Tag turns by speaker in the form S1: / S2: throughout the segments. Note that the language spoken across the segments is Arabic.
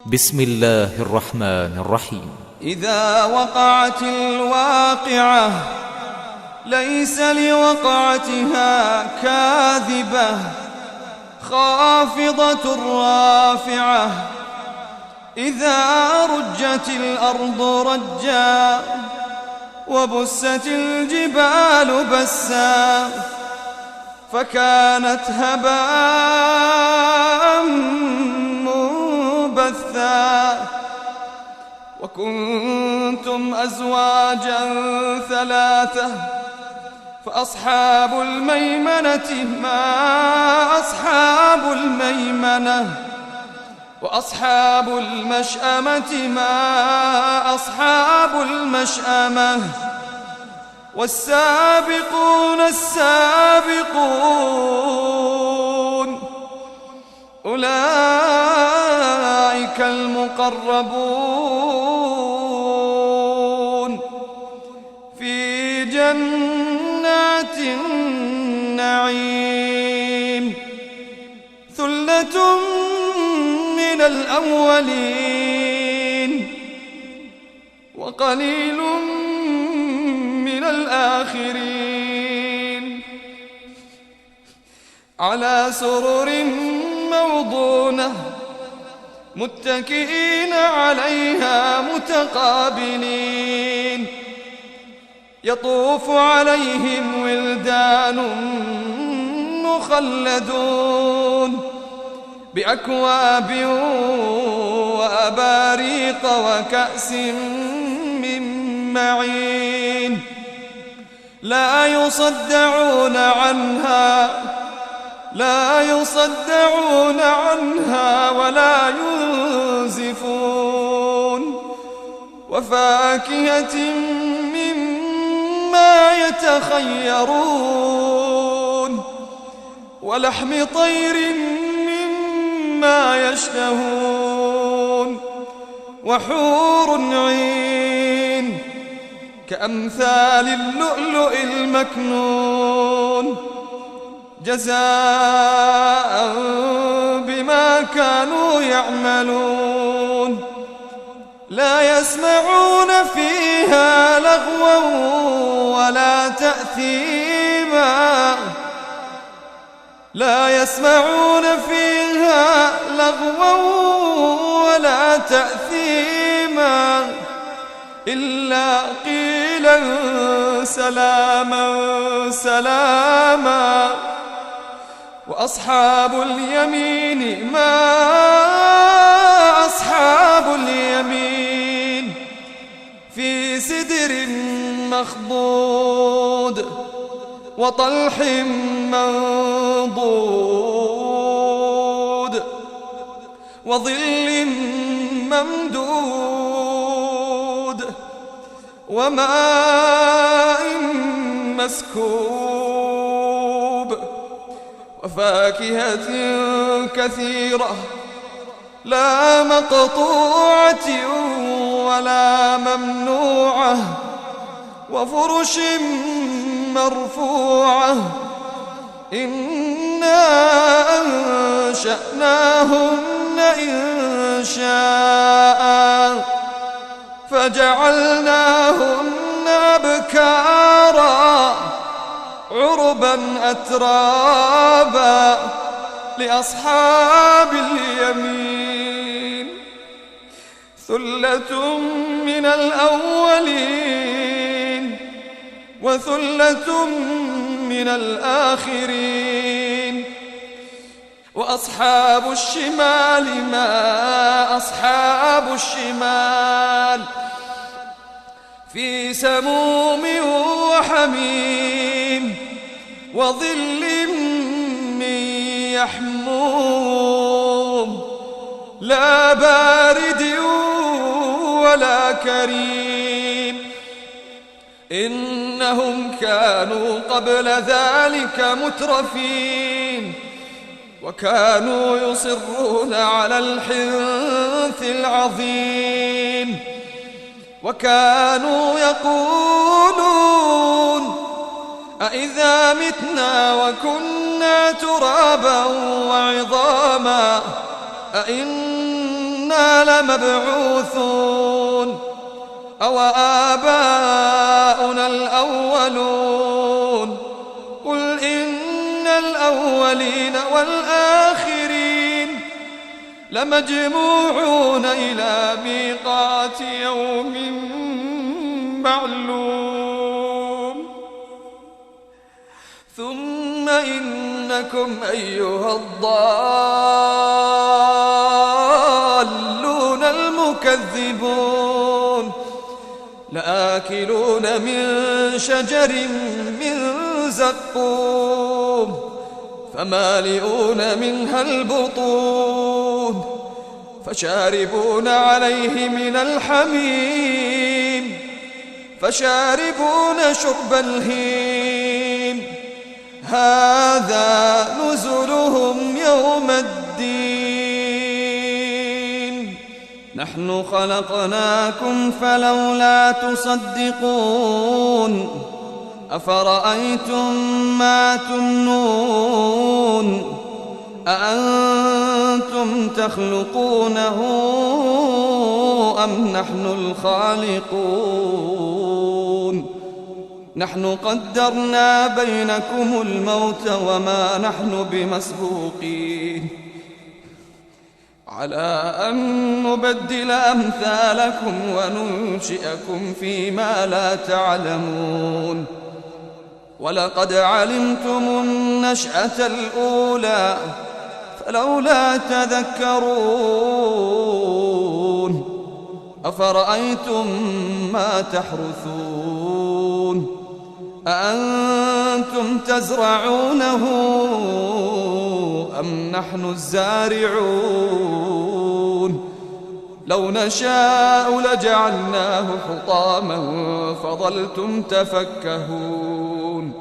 S1: بسم الله الرحمن الرحيم.
S2: إذا وقعت الواقعة ليس لوقعتها كاذبة خافضة رافعة إذا رجت الأرض رجا وبست الجبال بسا فكانت هباء منبثا وكنتم أزواجا ثلاثة فأصحاب الميمنة ما أصحاب الميمنة وأصحاب المشأمة ما أصحاب المشأمة والسابقون السابقون أولئك المقربون في جنات النعيم ثلة من الأولين وقليل من الآخرين على سرر موضونة متكئين عليها متقابلين يطوف عليهم ولدان مخلدون بأكواب وأباريق وكأس من معين لا يصدعون عنها ولا ينزفون وفاكهة مما يتخيرون ولحم طير مما يشتهون وحور عين كأمثال اللؤلؤ المكنون جزاء بما كانوا يعملون لا يسمعون فيها لغوا ولا تأثيما لا يسمعون فيها لغوا ولا تأثيما إلا قيلا سلاما سلاما وأصحاب اليمين ما أصحاب اليمين في سدر مخضود وطلح منضود وظل ممدود وماء مسكوب وفاكهة كثيرة لا مقطوعة ولا ممنوعة وفرش مرفوعة إنا أنشأناهن إنشاء فجعلناهن أبكارا عربا أترابا لأصحاب اليمين ثلة من الأولين وثلة من الآخرين وأصحاب الشمال ما أصحاب الشمال في سموم وحميم وظل من يحموم لا بارد ولا كريم إنهم كانوا قبل ذلك مترفين وكانوا يصرون على الحنث العظيم وكانوا يقولون أإذا متنا وكنا ترابا وعظاما أإنا أئنا لمبعوثون أو آباؤنا الأولون قل إن الأولين والآخرين لمجموعون إلى ميقات يوم معلوم ثم إنكم أيها الضالون المكذبون لآكلون من شجر من زقوم فمالئون منها البطون فشاربون عليه من الحميم فشاربون شرب الهيم هذا نزلهم يوم الدين نحن خلقناكم فلولا تصدقون أفرأيتم ما تمنون أأنتم تخلقونه أم نحن الخالقون نحن قدرنا بينكم الموت وما نحن بمسبوقين على أن نبدل أمثالكم وننشئكم فيما لا تعلمون ولقد علمتم النشأة الأولى فلولا تذكرون أفرأيتم ما تحرثون أأنتم تزرعونه أم نحن الزارعون لو نشاء لجعلناه حطاما فظلتم تفكهون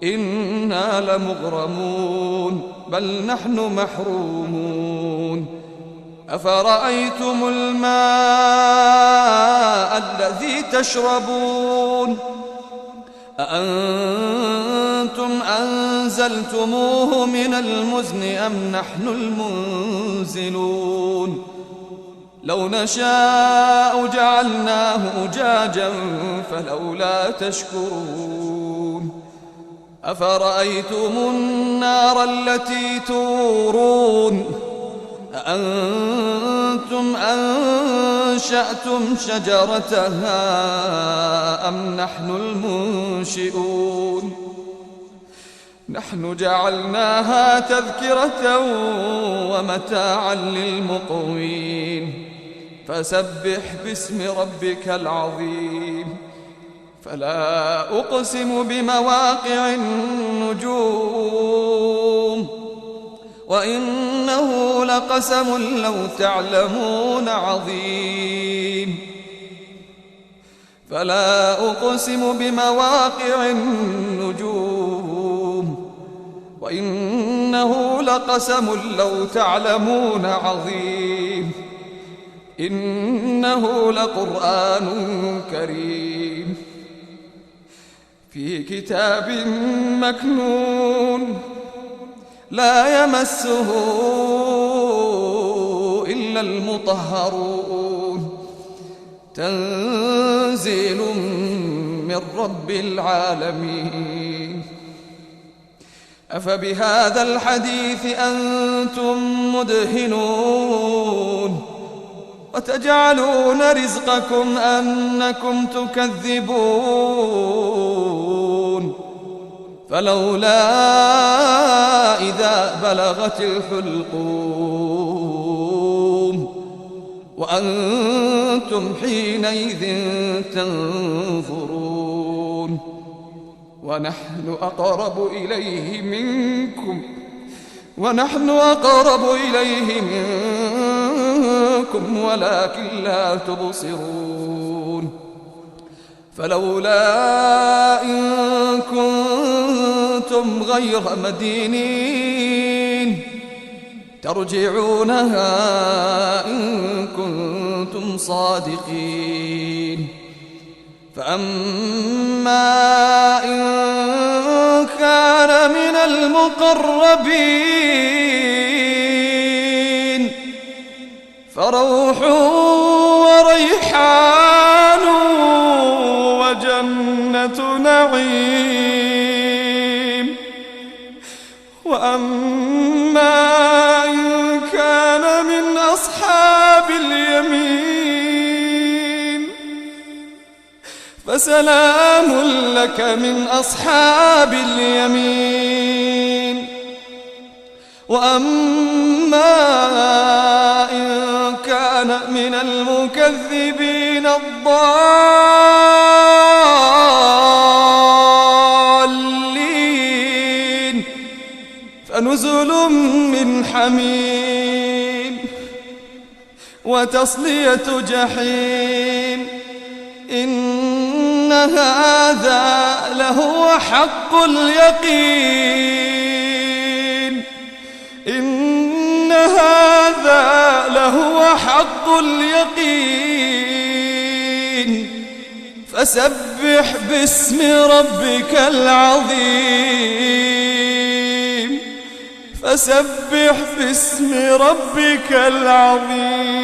S2: إنا لمغرمون بل نحن محرومون أفرأيتم الماء الذي تشربون أأنتم أنزلتموه من المزن أم نحن المنزلون لو نشاء جعلناه أجاجا فلولا تشكرون أفرأيتم النار التي تورون أأنتم أنشأتم شجرتها أم نحن المنشئون نحن جعلناها تذكرة ومتاعا للمقوين فسبح باسم ربك العظيم فلا أقسم بمواقع النجوم وإنه لقسم لو تعلمون عظيم فلا أقسم بمواقع النجوم وإنه لقسم لو تعلمون عظيم إنه لقرآن كريم في كتاب مكنون لا يمسه إلا المطهرون تنزيل من رب العالمين أفبهذا الحديث أنتم مدهنون وتجعلون رزقكم أنكم تكذبون فلولا إذا بلغت الحلقوم وأنتم حينئذ تنظرون ونحن أقرب إليه منكم ولكن لا تبصرون فلولا إن كنتم غير مدينين ترجعونها إن كنتم صادقين فأما إن كان من المقربين فروح وريحان وجنة نعيم. وأما إن كان من أصحاب اليمين فسلام لك من أصحاب اليمين. وأما إن كان من المكذبين الضالين فنزل من حميم وتصلية جحيم. إن هذا لهو حق اليقين. إن هذا لهو حق اليقين. فسبح باسم ربك العظيم. فسبح باسم ربك العظيم.